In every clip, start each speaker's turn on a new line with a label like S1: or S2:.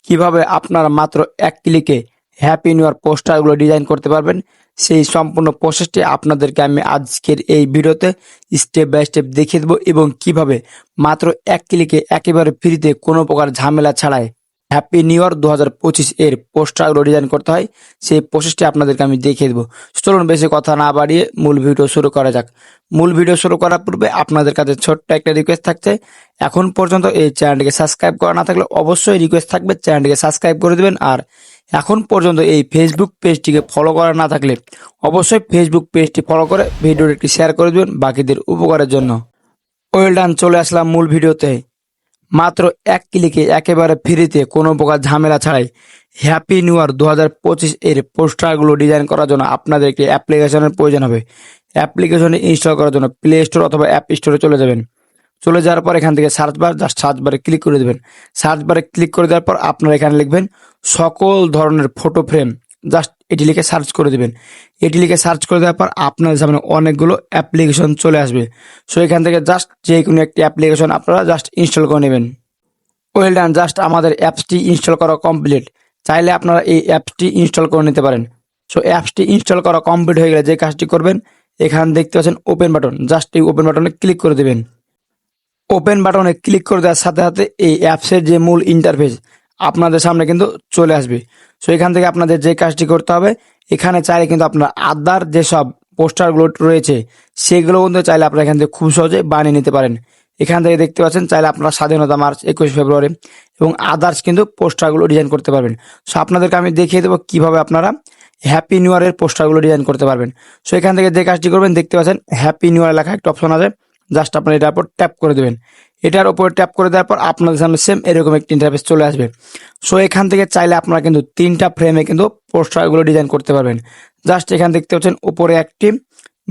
S1: কিভাবে আপনারা মাত্র এক ক্লিকে হ্যাপি নিউ ইয়ার পোস্টারগুলো ডিজাইন করতে পারবেন, সেই সম্পূর্ণ প্রসেসটি আপনাদেরকে আমি আজকের এই ভিডিওতে স্টেপ বাই স্টেপ দেখিয়ে দেবো এবং কিভাবে মাত্র এক ক্লিকে একেবারে ফ্রিতে কোনো প্রকার ঝামেলা ছাড়াই হ্যাপি নিউ ইয়ার 2025 এর পোস্টারগুলো ডিজাইন করতে হয়, সেই প্রসেসটি আপনাদেরকে আমি দেখিয়ে দেবো। চলুন বেশি কথা না বাড়িয়ে মূল ভিডিও শুরু করা যাক। মূল ভিডিও শুরু করার পূর্বে আপনাদের কাছে ছোট্ট একটা রিকোয়েস্ট থাকছে, এখন পর্যন্ত এই চ্যানেলটিকে সাবস্ক্রাইব করা না থাকলে অবশ্যই রিকোয়েস্ট থাকবে চ্যানেলটিকে সাবস্ক্রাইব করে দেবেন। আর এখন পর্যন্ত এই ফেসবুক পেজটিকে ফলো করা না থাকলে অবশ্যই ফেসবুক পেজটি ফলো করে ভিডিওটি একটি শেয়ার করে দেবেন বাকিদের উপকারের জন্য। ওয়েল ডান, চলে আসলাম মূল ভিডিওতে। মাত্র এক ক্লিকে একেবারে ফ্রিতে কোনো প্রকার ঝামেলা ছাড়াই হ্যাপি নিউ ইয়ার 2025 এর পোস্টারগুলো ডিজাইন করার জন্য আপনাদের একটি অ্যাপ্লিকেশনের প্রয়োজন হবে। অ্যাপ্লিকেশনটি ইনস্টল করার জন্য প্লে স্টোর অথবা অ্যাপ স্টোরে চলে যাবেন। চলে যাওয়ার পর এখান থেকে সার্চ বার, জাস্ট সার্চ বারে ক্লিক করে দেবেন। সার্চ বারে ক্লিক করে দেওয়ার পর আপনারা এখানে লিখবেন সকল ধরনের ফটো ফ্রেম, জাস্ট এটি লিখে সার্চ করে দেবেন। এটি লিখে সার্চ করে দেওয়ার পর আপনাদের সামনে অনেকগুলো অ্যাপ্লিকেশন চলে আসবে। সো এখান থেকে জাস্ট যে কোনো একটি অ্যাপ্লিকেশন আপনারা জাস্ট ইনস্টল করে নেবেন। ওয়েল ডান, জাস্ট আমাদের অ্যাপসটি ইনস্টল করা কমপ্লিট। চাইলে আপনারা এই অ্যাপসটি ইনস্টল করে নিতে পারেন। সো অ্যাপসটি ইনস্টল করা কমপ্লিট হয়ে গেলে যে কাজটি করবেন, এখানে দেখতে পাচ্ছেন ওপেন বাটন, জাস্ট এই ওপেন বাটনে ক্লিক করে দেবেন। ওপেন বাটনে ক্লিক করে দেওয়ার সাথে সাথে এই অ্যাপসের যে মূল ইন্টারফেস আপনাদের সামনে কিন্তু চলে আসবে। সো এখান থেকে আপনাদের যে কাজটি করতে হবে, এখানে চাইলে কিন্তু আপনার আদার যেসব পোস্টারগুলো রয়েছে সেগুলো কিন্তু চাইলে আপনারা এখান থেকে খুব সহজে বানিয়ে নিতে পারেন। এখান থেকে দেখতে পাচ্ছেন চাইলে আপনারা স্বাধীনতা মার্চ 21 ফেব্রুয়ারি এবং আদার্স কিন্তু পোস্টারগুলো ডিজাইন করতে পারবেন। সো আপনাদেরকে আমি দেখিয়ে দেবো কিভাবে আপনারা হ্যাপি নিউ ইয়ারের পোস্টারগুলো ডিজাইন করতে পারবেন। সো এখান থেকে যে কাজটি করবেন, দেখতে পাচ্ছেন হ্যাপি নিউ ইয়ার লেখা একটা অপশন আছে, জাস্ট আপনারা এটার উপর ট্যাপ করে দেবেন। এটার উপরে ট্যাপ করে দেওয়ার পর আপনাদের সামনে সেম এরকম একটি ইন্টারফেস চলে আসবে। সো এখান থেকে চাইলে আপনারা কিন্তু 3টা ফ্রেমে কিন্তু পোস্টারগুলো ডিজাইন করতে পারবেন। জাস্ট এখানে দেখতে পাচ্ছেন উপরে একটি,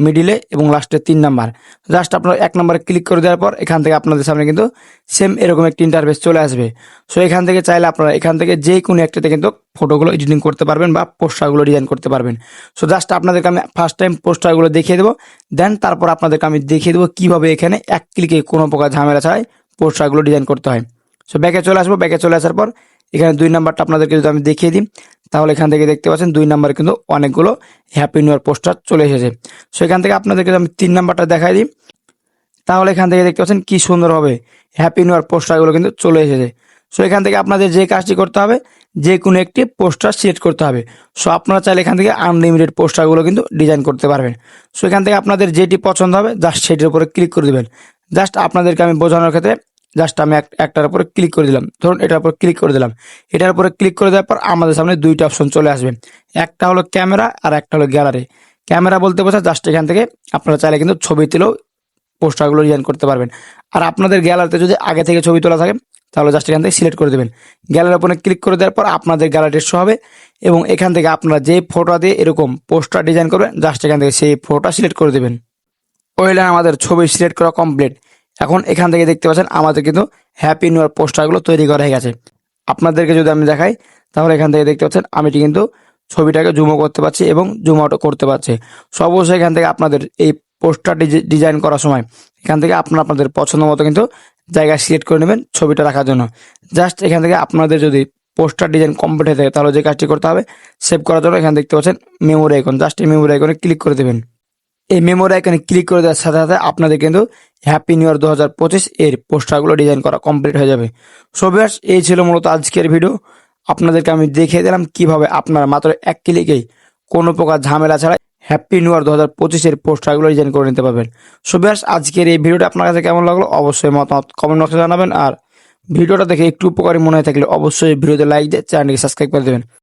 S1: মিডিলে এবং লাস্টে 3 নাম্বার। জাস্ট আপনারা 1 নম্বরে ক্লিক করে দেওয়ার পর এখান থেকে আপনাদের সামনে কিন্তু সেম এরকম একটি ইন্টারফেস চলে আসবে। সো এখান থেকে চাইলে আপনারা এখান থেকে যে কোনো একটাতে কিন্তু ফটোগুলো এডিটিং করতে পারবেন বা পোস্টারগুলো ডিজাইন করতে পারবেন। সো জাস্ট আপনাদেরকে আমি ফার্স্ট টাইম পোস্টারগুলো দেখিয়ে দেবো, দেন তারপর আপনাদেরকে আমি দেখিয়ে দেবো কিভাবে এখানে এক ক্লিকে কোনো প্রকার ঝামেলা ছাড়াই পোস্টারগুলো ডিজাইন করতে হয়। সো ব্যাকে চলে আসবো। ব্যাকে চলে আসার পর এখানে 2 নাম্বারটা আপনাদেরকে যদি আমি দেখিয়ে দিই, তাহলে এখান থেকে দেখতে পাচ্ছেন 2 নাম্বারে কিন্তু অনেকগুলো হ্যাপি নিউ ইয়ার পোস্টার চলে এসেছে। সো এখান থেকে আপনাদেরকে আমি 3 নাম্বারটা দেখাই দিই, তাহলে এখান থেকে দেখতে পাচ্ছেন কি সুন্দরভাবে হ্যাপি নিউ ইয়ার পোস্টারগুলো কিন্তু চলে এসেছে। সো এখান থেকে আপনাদের যে কাজটি করতে হবে, যে কোনো একটি পোস্টার সিলেক্ট করতে হবে। সো আপনারা চাইলে এখান থেকে আনলিমিটেড পোস্টারগুলো কিন্তু ডিজাইন করতে পারবেন। সো এখান থেকে আপনাদের যেটি পছন্দ হবে জাস্ট সেটির উপরে ক্লিক করে দেবেন। জাস্ট আপনাদেরকে আমি বোঝানোর ক্ষেত্রে জাস্ট আমি একটার উপরে ক্লিক করে দিলাম, ধরুন এটার উপর ক্লিক করে দিলাম। এটার উপরে ক্লিক করে দেওয়ার পর আমাদের সামনে 2টা অপশন চলে আসবে, একটা হলো ক্যামেরা আর একটা হলো গ্যালারি। ক্যামেরা বলতে বোঝা জাস্ট এখান থেকে আপনারা চাইলে কিন্তু ছবি তুলেও পোস্টারগুলো ডিজাইন করতে পারবেন। আর আপনাদের গ্যালারিতে যদি আগে থেকে ছবি তোলা থাকে তাহলে জাস্ট এখান থেকে সিলেক্ট করে দেবেন। গ্যালারির উপরে ক্লিক করে দেওয়ার পর আপনাদের গ্যালারিটি শো হবে এবং এখান থেকে আপনারা যে ফটো দিয়ে এরকম পোস্টার ডিজাইন করবেন জাস্ট এখান থেকে সেই ফটোটা সিলেক্ট করে দেবেন। ওইলে আমাদের ছবি সিলেক্ট করা কমপ্লিট। এখন এখান থেকে দেখতে পাচ্ছেন আমাদের কিন্তু হ্যাপি নিউ ইয়ার পোস্টারগুলো তৈরি করা হয়ে গেছে। আপনাদেরকে যদি আমি দেখাই, তাহলে এখান থেকে দেখতে পাচ্ছেন আমি কিন্তু ছবিটাকে জুমও করতে পারছি এবং জুম আউটও করতে পারছি। সো অবশ্যই এখান থেকে আপনাদের এই পোস্টার ডিজাইন করার সময় এখান থেকে আপনাদের পছন্দ মতো কিন্তু জায়গা সিলেক্ট করে নেবেন ছবিটা রাখার জন্য। জাস্ট এখান থেকে আপনাদের যদি পোস্টার ডিজাইন কমপ্লিট হয়ে থাকে তাহলে যে কাজটি করতে হবে, সেভ করার জন্য এখানে দেখতে পাচ্ছেন মেমোরি আইকন, জাস্ট এই মেমোরি আইকনে ক্লিক করে দেবেন। এই মেমোরি আইকনে ক্লিক করে দেওয়ার সাথে সাথে আপনাদের কিন্তু হ্যাপি নিউ ইয়ার 2025 এর পোস্টারগুলো ডিজাইন করা কমপ্লিট হয়ে যাবে। সো ভিউয়ার্স, এই ছিল মূলত আজকের ভিডিও। আপনাদেরকে আমি দেখিয়ে দিলাম কিভাবে আপনারা মাত্র এক ক্লিকেই কোনো প্রকার ঝামেলা ছাড়াই হ্যাপি নিউ ইয়ার 2025 এর পোস্টারগুলো ডিজাইন করে নিতে পারবেন। সো ভিউয়ার্স, আজকের এই ভিডিওটা আপনার কাছে কেমন লাগলো অবশ্যই মতামত কমেন্ট বক্সে জানাবেন। আর ভিডিওটা দেখে একটু উপকারী মনে হয়ে থাকলে অবশ্যই ভিডিওতে লাইক দিয়ে চ্যানেলকে সাবস্ক্রাইব করে দেবেন।